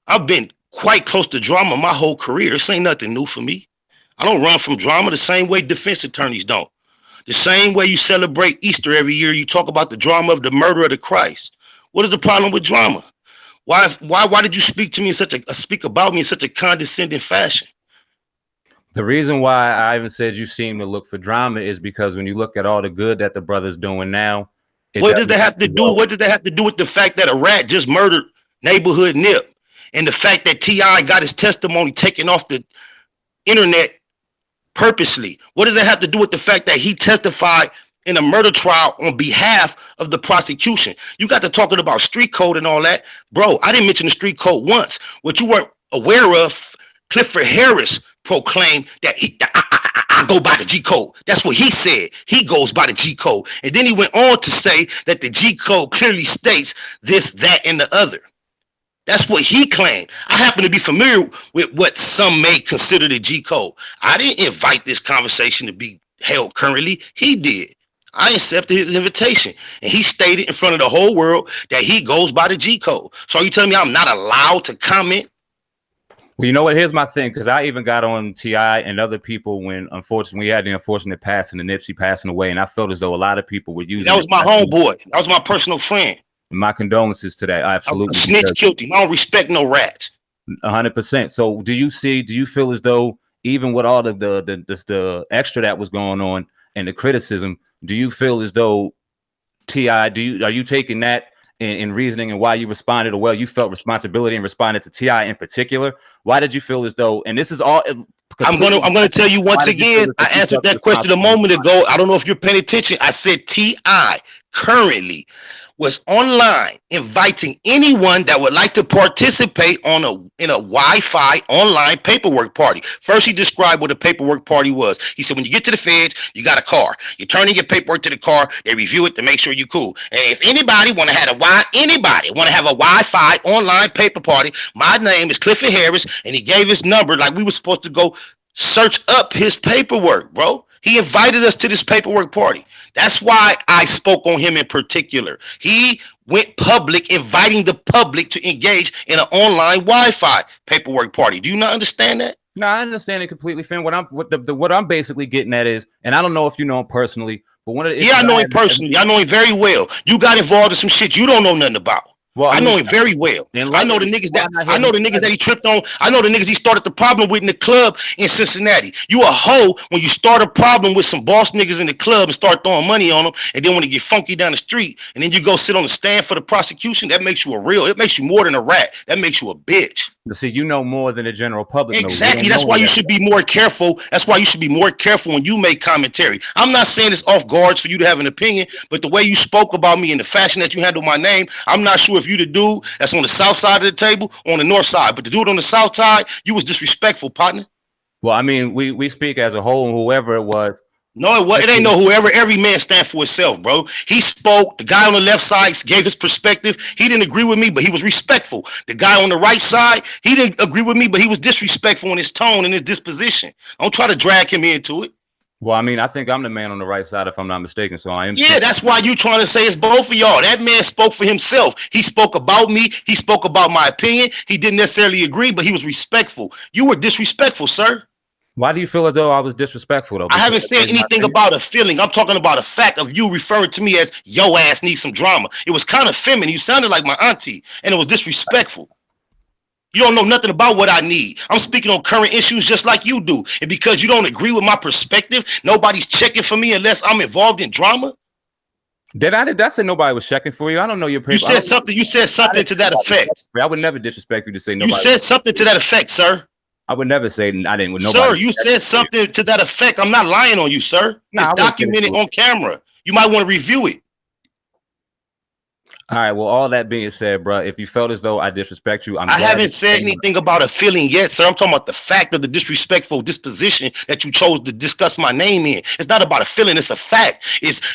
I've been quite close to drama my whole career. This ain't nothing new for me. I don't run from drama the same way defense attorneys don't. The same way you celebrate Easter every year, you talk about the drama of the murder of the Christ. What is the problem with drama? Why did you speak to me in speak about me in such a condescending fashion? The reason why I even said you seem to look for drama is because when you look at all the good that the brother's doing now, what does that have to do? What does that have to do with the fact that a rat just murdered neighborhood Nip, and the fact that T.I. got his testimony taken off the internet purposely? What does that have to do with the fact that he testified in a murder trial on behalf of the prosecution? You got to talking about street code and all that. Bro, I didn't mention the street code once. What you weren't aware of, Clifford Harris proclaimed that I go by the G code. That's what he said. He goes by the G code. And then he went on to say that the G code clearly states this, that, and the other. That's what he claimed. I happen to be familiar with what some may consider the G code. I didn't invite this conversation to be held currently. He did. I accepted his invitation, and he stated in front of the whole world that he goes by the G code. So are you telling me I'm not allowed to comment? Well, you know what? Here's my thing, because I even got on T.I. and other people when, unfortunately, we had the unfortunate passing of Nipsey passing away, and I felt as though a lot of people were using. That was my homeboy. That was my personal friend. My condolences to that. Absolutely. Snitch killed him. I don't respect no rats. 100%. So do you feel as though even with all of the extra that was going on and the criticism, do you feel as though T.I., are you taking that in reasoning and why you responded, or well, you felt responsibility and responded to T.I. in particular? Why did you feel as though, and this is all, I'm gonna tell you once again, I answered that question a moment ago. I don't know if you're paying attention. I said T.I. currently was online inviting anyone that would like to participate in a Wi-Fi online paperwork party. First, he described what a paperwork party was. He said, when you get to the feds, you got a car. You turn in your paperwork to the car. They review it to make sure you're cool. And if anybody want to have a Wi-Fi online paper party, my name is Clifford Harris, and he gave his number like we were supposed to go search up his paperwork, bro. He invited us to this paperwork party. That's why I spoke on him in particular. He went public, inviting the public to engage in an online Wi-Fi paperwork party. Do you not understand that? No, I understand it completely, Finn. What I'm basically getting at is, and I don't know if you know him personally, but one of the I know him personally. I know him very well. You got involved in some shit you don't know nothing about. Well, I know him very well. I know the niggas that he tripped on. I know the niggas he started the problem with in the club in Cincinnati. You a hoe when you start a problem with some boss niggas in the club and start throwing money on them, and then when they get funky down the street, and then you go sit on the stand for the prosecution, that makes you it makes you more than a rat. That makes you a bitch. See, you know more than the general public. Exactly. That's why you should be more careful. That's why you should be more careful when you make commentary. I'm not saying it's off guards for you to have an opinion, but the way you spoke about me and the fashion that you handle my name, I'm not sure if you the dude that's on the south side of the table or on the north side, but the dude on the south side, you was disrespectful, partner. Well, I mean, we speak as a whole, and whoever it was. No, it ain't no whoever. Every man stand for himself, bro. He spoke. The guy on the left side gave his perspective. He didn't agree with me, but he was respectful. The guy on the right side, he didn't agree with me, but he was disrespectful in his tone and his disposition. Don't try to drag him into it. Well, I mean, I think I'm the man on the right side, if I'm not mistaken. So I am. Yeah, that's why you trying to say it's both of y'all. That man spoke for himself. He spoke about me. He spoke about my opinion. He didn't necessarily agree, but he was respectful. You were disrespectful, sir. Why do you feel as though I was disrespectful, though? I haven't said anything about a feeling. I'm talking about a fact of you referring to me as yo ass needs some drama. It was kind of feminine. You sounded like my auntie, and it was disrespectful. You don't know nothing about what I need. I'm speaking on current issues just like you do. And because you don't agree with my perspective, nobody's checking for me unless I'm involved in drama. Did I say nobody was checking for you? I don't know your paper. You said something. You said something to that effect. I would never disrespect you to say nobody. You said something to that effect, sir. I would never say I didn't with nobody. Sir, you said something to that effect. I'm not lying on you, sir. It's documented on camera. You might want to review it. All right. Well, all that being said, bro, if you felt as though I disrespect you, I haven't said anything about a feeling yet, sir. I'm talking about the fact of the disrespectful disposition that you chose to discuss my name in. It's not about a feeling. It's a fact.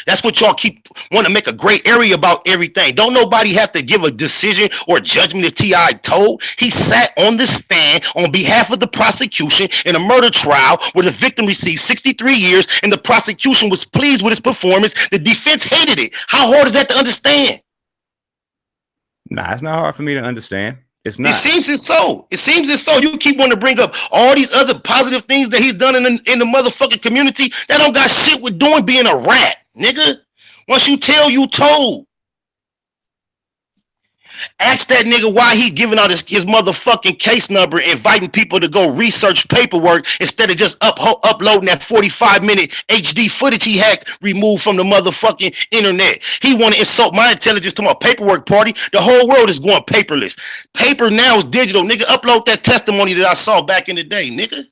That's what y'all keep want to make a gray area about everything. Don't nobody have to give a decision or judgment if T.I. told. He sat on the stand on behalf of the prosecution in a murder trial where the victim received 63 years and the prosecution was pleased with his performance. The defense hated it. How hard is that to understand? Nah, it's not hard for me to understand. It's not. It seems it's so. It seems it's so. You keep wanting to bring up all these other positive things that he's done in the motherfucking community. That don't got shit with doing being a rat, nigga. Once you tell, you told. Ask that nigga why he giving out his motherfucking case number, inviting people to go research paperwork instead of just uploading that 45-minute HD footage he had removed from the motherfucking internet. He want to insult my intelligence to my paperwork party. The whole world is going paperless. Paper now is digital, nigga. Upload that testimony that I saw back in the day, nigga.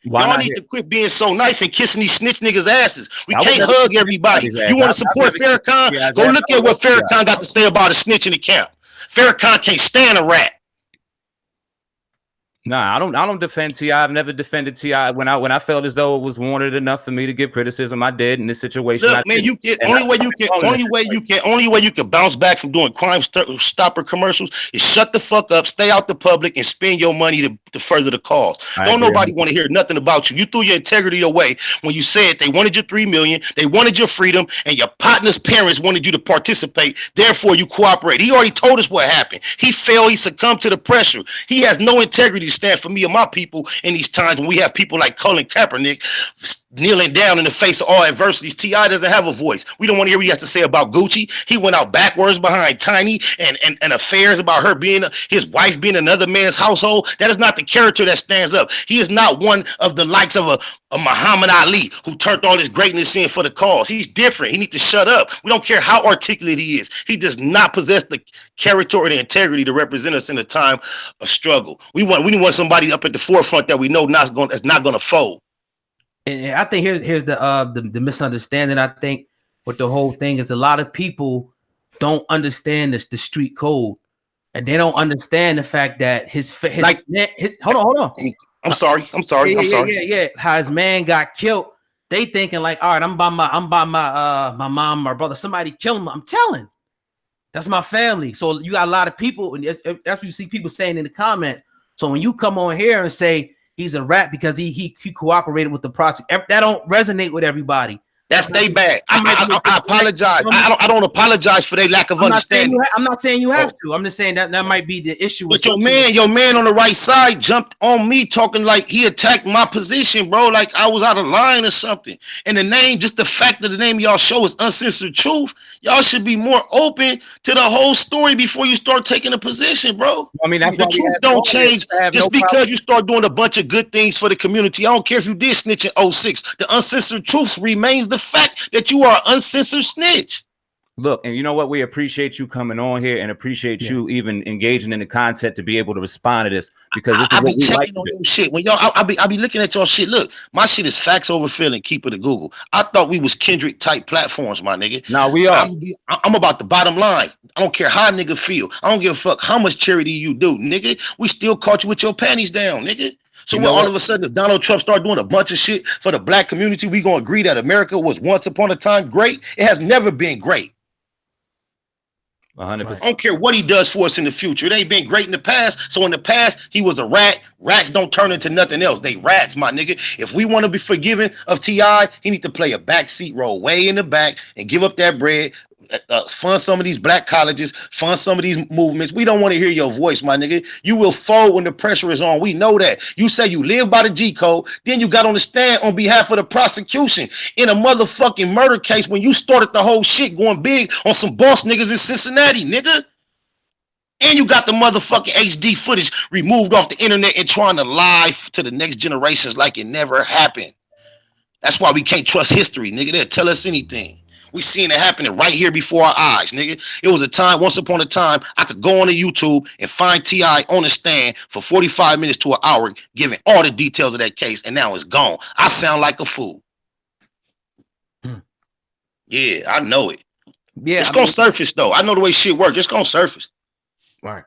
Y'all need to quit being so nice and kissing these snitch niggas' asses. We can't hug everybody. You want to support Farrakhan? Go look at what Farrakhan got to say about a snitch in the camp. Farrakhan can't stand a rat. Nah, I don't defend T.I. I've never defended T.I. When I felt as though it was warranted enough for me to give criticism, I did in this situation. Look, man, only way you can bounce back from doing Crime Stopper commercials is shut the fuck up, stay out the public, and spend your money to further the cause. Don't nobody want to hear nothing about you. You threw your integrity away when you said they wanted your $3 million, they wanted your freedom, and your partner's parents wanted you to participate. Therefore, you cooperate. He already told us what happened. He failed. He succumbed to the pressure. He has no integrity to stand for me and my people in these times when we have people like Colin Kaepernick kneeling down in the face of all adversities. T.I. doesn't have a voice. We don't want to hear what he has to say about Gucci. He went out backwards behind Tiny and affairs about her being his wife being another man's household. That is not the character that stands up. He is not one of the likes of a Muhammad Ali who turned all his greatness in for the cause. He's different. He needs to shut up. We don't care how articulate he is. He does not possess the character or the integrity to represent us in a time of struggle. We want somebody up at the forefront that we know that's not going to fold. And I think here's the misunderstanding. I think what the whole thing is, a lot of people don't understand the street code, and they don't understand the fact that his hold on. I'm sorry. Yeah. How his man got killed. They thinking like, all right, I'm by my mom, my brother. Somebody kill him. I'm telling. That's my family. So you got a lot of people, and that's what you see people saying in the comments. So when you come on here and say he's a rat because he cooperated with the prosecutor, that don't resonate with everybody. That's they bad. I apologize. I don't apologize for their lack of understanding. I'm not saying you have to. I'm just saying that might be the issue. But your man on the right side jumped on me talking like he attacked my position, bro. Like I was out of line or something. And the name, just the fact that the name of y'all show is Uncensored Truth, y'all should be more open to the whole story before you start taking a position, bro. I mean, that's the truth don't change just because you start doing a bunch of good things for the community. I don't care if you did snitch in 06. The Uncensored Truth remains the fact that you are uncensored snitch. Look, and you know what? We appreciate you coming on here and appreciate you even engaging in the content to be able to respond to this, because I be checking on your shit. When y'all, I be looking at y'all shit. Look, my shit is facts over feeling. Keep it to Google. I thought we was kindred type platforms, my nigga. No, we are. I'm about the bottom line. I don't care how a nigga feel. I don't give a fuck how much charity you do, nigga. We still caught you with your panties down, nigga. So when all of a sudden, if Donald Trump start doing a bunch of shit for the black community, we gonna agree that America was once upon a time great? It has never been great. 100%. I don't care what he does for us in the future. It ain't been great in the past. So in the past, he was a rat. Rats don't turn into nothing else. They rats, my nigga. If we want to be forgiven of T.I., he need to play a backseat role way in the back and give up that bread. Fund some of these black colleges, fund some of these movements. We don't want to hear your voice, my nigga. You will fold when the pressure is on. We know that. You say you live by the G code, then you got on the stand on behalf of the prosecution in a motherfucking murder case when you started the whole shit going big on some boss niggas in Cincinnati, nigga. And you got the motherfucking HD footage removed off the internet and trying to lie to the next generations like it never happened. That's why we can't trust history, nigga. They'll tell us anything. We seen it happening right here before our eyes, nigga. It was a time, once upon a time, I could go on to YouTube and find T.I. on the stand for 45 minutes to an hour, giving all the details of that case, and now it's gone. I sound like a fool. Yeah, I know it. Yeah, it's gonna surface though. I know the way shit works. It's gonna surface. Right.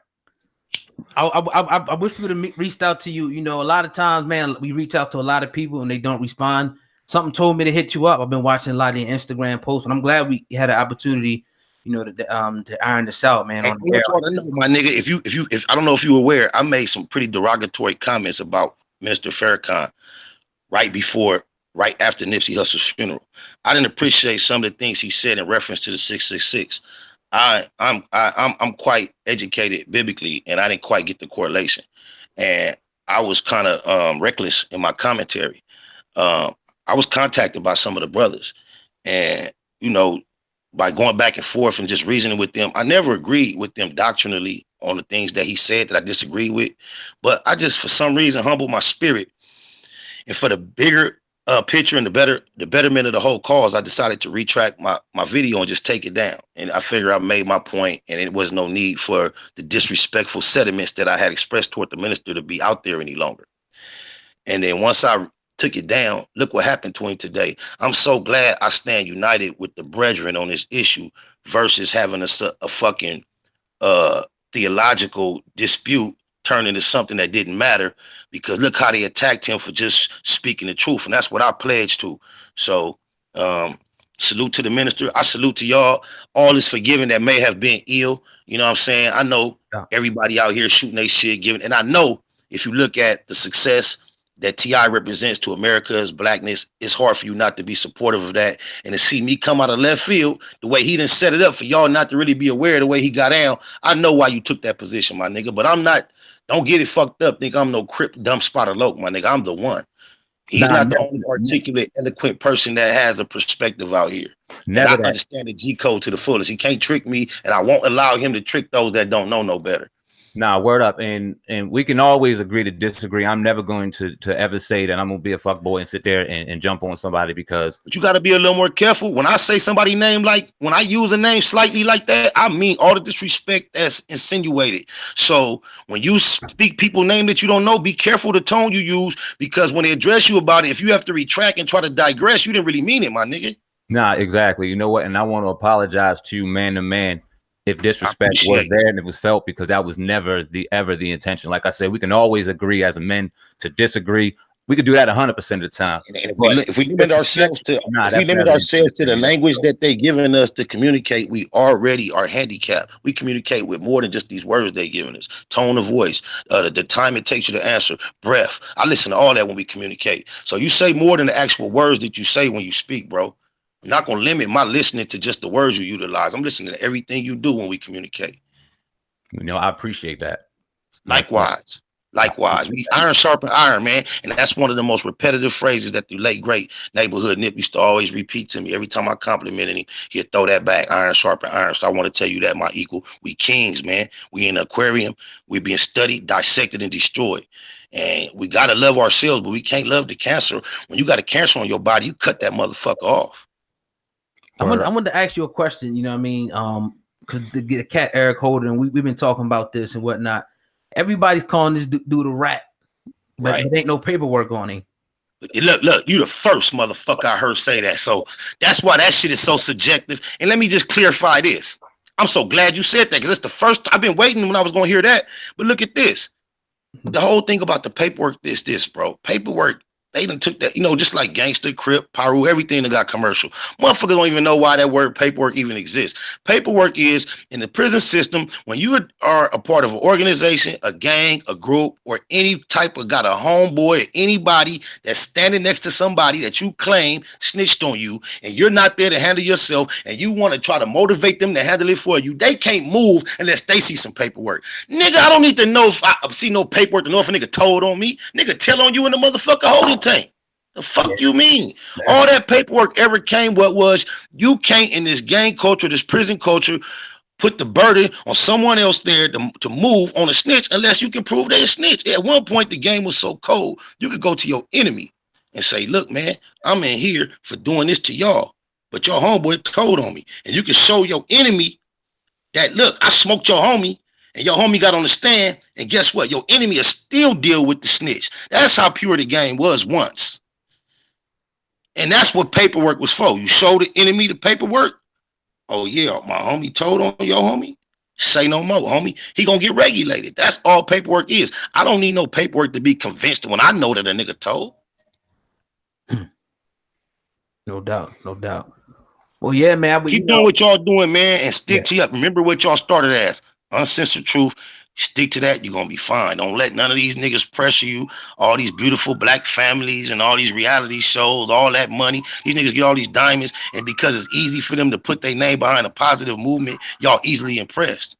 I wish we would have reached out to you. You know, a lot of times, man, we reach out to a lot of people and they don't respond. Something told me to hit you up. I've been watching a lot of your Instagram posts, and I'm glad we had an opportunity, you know, to iron this out, man. I want y'all to know, my nigga. If I don't know if you were aware, I made some pretty derogatory comments about Minister Farrakhan right after Nipsey Hussle's funeral. I didn't appreciate some of the things he said in reference to the 666. I'm quite educated biblically, and I didn't quite get the correlation, and I was kind of reckless in my commentary. I was contacted by some of the brothers, and you know, by going back and forth and just reasoning with them, I never agreed with them doctrinally on the things that he said that I disagreed with, but I just for some reason humbled my spirit, and for the bigger picture and the betterment of the whole cause, I decided to retract my video and just take it down. And I figured I made my point, and it was no need for the disrespectful sentiments that I had expressed toward the minister to be out there any longer. And then once I took it down, look what happened to him today. I'm so glad I stand united with the brethren on this issue versus having a fucking theological dispute turn into something that didn't matter, because look how they attacked him for just speaking the truth. And that's what I pledged to. So salute to the minister. I salute to y'all. All is forgiven that may have been ill. You know what I'm saying? I know everybody out here shooting their shit, giving, and I know if you look at the success that T.I. represents to America's blackness, it's hard for you not to be supportive of that. And to see me come out of left field, the way he didn't set it up for y'all not to really be aware of the way he got down, I know why you took that position, my nigga. But I'm not, don't get it fucked up. Think I'm no crip, dumb spotter loc, my nigga. I'm the one. He's not the only articulate, eloquent person that has a perspective out here. Never I understand the G code to the fullest. He can't trick me, and I won't allow him to trick those that don't know no better. Nah, word up, and we can always agree to disagree. I'm never going to ever say that I'm gonna be a fuck boy and sit there and jump on somebody, because. But you got to be a little more careful when I say somebody's name, like when I use a name slightly like that. I mean all the disrespect that's insinuated. So when you speak people's name that you don't know, be careful the tone you use, because when they address you about it, if you have to retract and try to digress, you didn't really mean it, my nigga. Nah, exactly. You know what? And I want to apologize to you, man to man, if disrespect was there and it was felt, because that was never ever the intention. Like I said, we can always agree as a men to disagree. We could do that 100% of the time. And if we limit ourselves to the language that they giving us to communicate, we already are handicapped. We communicate with more than just these words they giving us. Tone of voice, the time it takes you to answer, breath. I listen to all that when we communicate. So you say more than the actual words that you say when you speak, bro. I'm not going to limit my listening to just the words you utilize. I'm listening to everything you do when we communicate. You know, I appreciate that. Likewise. We iron sharpen iron, man. And that's one of the most repetitive phrases that the late, great neighborhood Nip used to always repeat to me. Every time I complimented him, he'd throw that back, iron sharpen iron. So I want to tell you that, my equal. We kings, man. We in the aquarium. We're being studied, dissected, and destroyed. And we got to love ourselves, but we can't love the cancer. When you got a cancer on your body, you cut that motherfucker off. I wanted to ask you a question, you know what I mean? Because the cat Eric Holder, and we've been talking about this and whatnot. Everybody's calling this dude a rat, but right. There ain't no paperwork on him. Look, you the first motherfucker I heard say that. So that's why that shit is so subjective. And let me just clarify this. I'm so glad you said that, because it's the first. I've been waiting when I was going to hear that. But look at this. The whole thing about the paperwork, this, bro. Paperwork They done took that, just like Gangster, Crip, Pyro, everything that got commercial. Motherfuckers don't even know why that word paperwork even exists. Paperwork is in the prison system when you are a part of an organization, a gang, a group, or any type of got a homeboy or anybody that's standing next to somebody that you claim snitched on you, and you're not there to handle yourself, and you want to try to motivate them to handle it for you. They can't move unless they see some paperwork. Nigga, I don't need to know if I see no paperwork to know if a nigga told on me. Nigga, tell on you in the motherfucker holding tank. The fuck you mean? All that paperwork ever came, what was, you can't in this gang culture, this prison culture, put the burden on someone else there to move on a snitch unless you can prove they a snitch. At one point, the game was so cold, you could go to your enemy and say, look, man, I'm in here for doing this to y'all, but your homeboy told on me. And you can show your enemy that, look, I smoked your homie, and your homie got on the stand, and guess what? Your enemy will still deal with the snitch. That's how pure the game was once. And that's what paperwork was for. You show the enemy the paperwork. Oh, yeah, my homie told on your homie. Say no more, homie. He gonna get regulated. That's all paperwork is. I don't need no paperwork to be convinced when I know that a nigga told. No doubt, no doubt. Well, yeah, man. Keep doing what y'all doing, man, and stick to it. Remember what y'all started as. Uncensored truth. Stick to that, you're gonna be fine. Don't let none of these niggas pressure you. All these beautiful black families and all these reality shows, all that money. These niggas get all these diamonds, and because it's easy for them to put their name behind a positive movement, y'all easily impressed.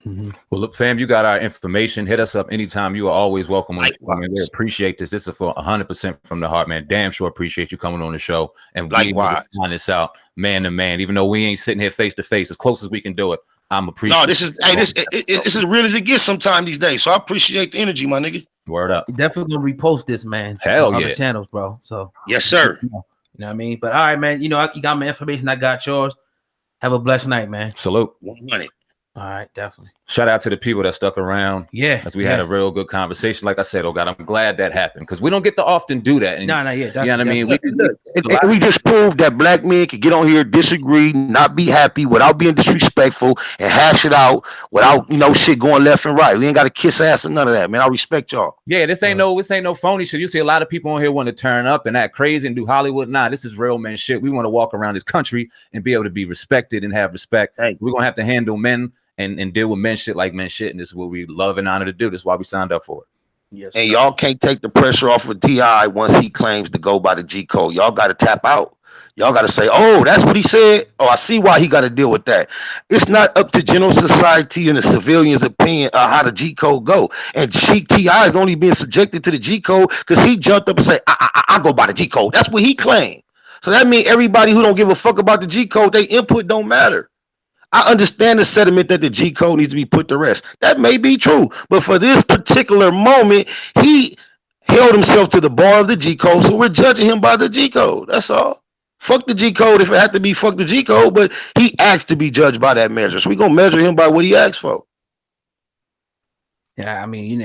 Mm-hmm. Well, look, fam, you got our information. Hit us up anytime. You are always welcome. I mean, we appreciate this. This is for 100% from the heart, man. Damn sure appreciate you coming on the show and we find this out man to man. Even though we ain't sitting here face to face, as close as we can do it. I'm appreciating. No, this is as real as it gets sometime these days. So I appreciate the energy, my nigga. Word up. Definitely gonna repost this, man. Hell on yeah. the channels, bro. So yes, sir. You know what I mean? But all right, man. You got my information. I got yours. Have a blessed night, man. Salute. 100. All right, definitely. Shout out to the people that stuck around. Yeah. As we had a real good conversation. Like I said, oh God, I'm glad that happened because we don't get to often do that. And, yeah. You know what I mean? We just proved that black men can get on here, disagree, not be happy without being disrespectful, and hash it out without, shit going left and right. We ain't got to kiss ass or none of that, man. I respect y'all. Yeah, this ain't no phony shit. You see a lot of people on here want to turn up and act crazy and do Hollywood. Nah, this is real man shit. We want to walk around this country and be able to be respected and have respect. We're going to have to handle men and deal with men shit like men shit. And this is what we love and honor to do. This is why we signed up for it. Yes, and y'all can't take the pressure off of T.I. once he claims to go by the G code. Y'all got to tap out. Y'all got to say, oh, that's what he said. Oh, I see why he got to deal with that. It's not up to general society and the civilians' opinion of how the G code go. And T.I. is only being subjected to the G code because he jumped up and said, I go by the G code. That's what he claimed. So that means everybody who don't give a fuck about the G code, their input don't matter. I understand the sentiment that the G code needs to be put to rest. That may be true. But for this particular moment, he held himself to the bar of the G code. So we're judging him by the G code. That's all. Fuck the G code if it had to be fuck the G code. But he asked to be judged by that measure. So we're going to measure him by what he asked for. Yeah, I mean,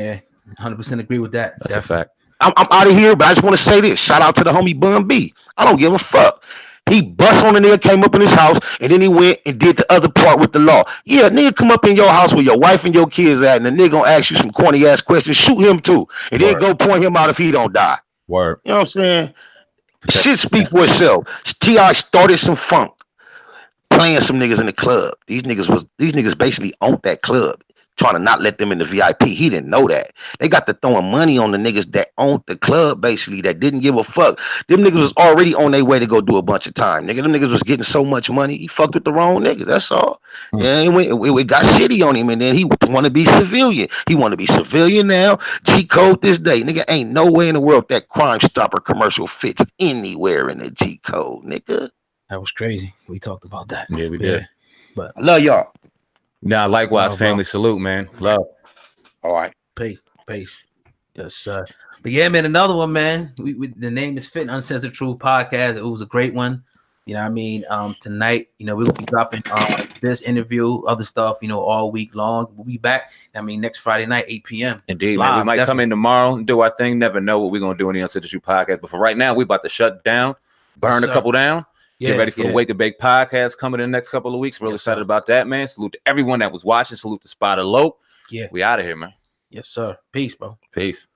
100% agree with that. That's definitely a fact. I'm out of here, but I just want to say this. Shout out to the homie Bun B. I don't give a fuck. He bust on the nigga, came up in his house, and then he went and did the other part with the law. Yeah, nigga come up in your house where your wife and your kids at, and the nigga gonna ask you some corny ass questions. Shoot him too, and then go point him out if he don't die. Word. You know what I'm saying? Shit speak for itself. T.I. started some funk, playing some niggas in the club. These niggas basically owned that club, trying to not let them in the VIP. He didn't know that. They got to throwing money on the niggas that owned the club, basically, that didn't give a fuck. Them niggas was already on their way to go do a bunch of time. Nigga, them niggas was getting so much money, he fucked with the wrong niggas. That's all. And it got shitty on him, and then he want to be civilian. He want to be civilian now. G code this day. Nigga, ain't no way in the world that Crime Stopper commercial fits anywhere in the G code, nigga. That was crazy. We talked about that. Yeah, we did. But I love y'all. Nah, likewise, family. Salute, man. Love. All right. Peace. Yes, sir. But yeah, man, another one, man. We the name is Fit Uncensored Truth Podcast. It was a great one. You know what I mean? Tonight, we'll be dropping this interview, other stuff, all week long. We'll be back, next Friday night, 8 p.m. Indeed, man. We might come in tomorrow and do our thing. Never know what we're going to do in the Uncensored Truth Podcast. But for right now, we about to shut down, burn a couple down. Get ready for the Wake and Bake podcast coming in the next couple of weeks. Really excited about that, man. Salute to everyone that was watching. Salute to Spider Low. Yeah. We out of here, man. Yes, sir. Peace, bro. Peace.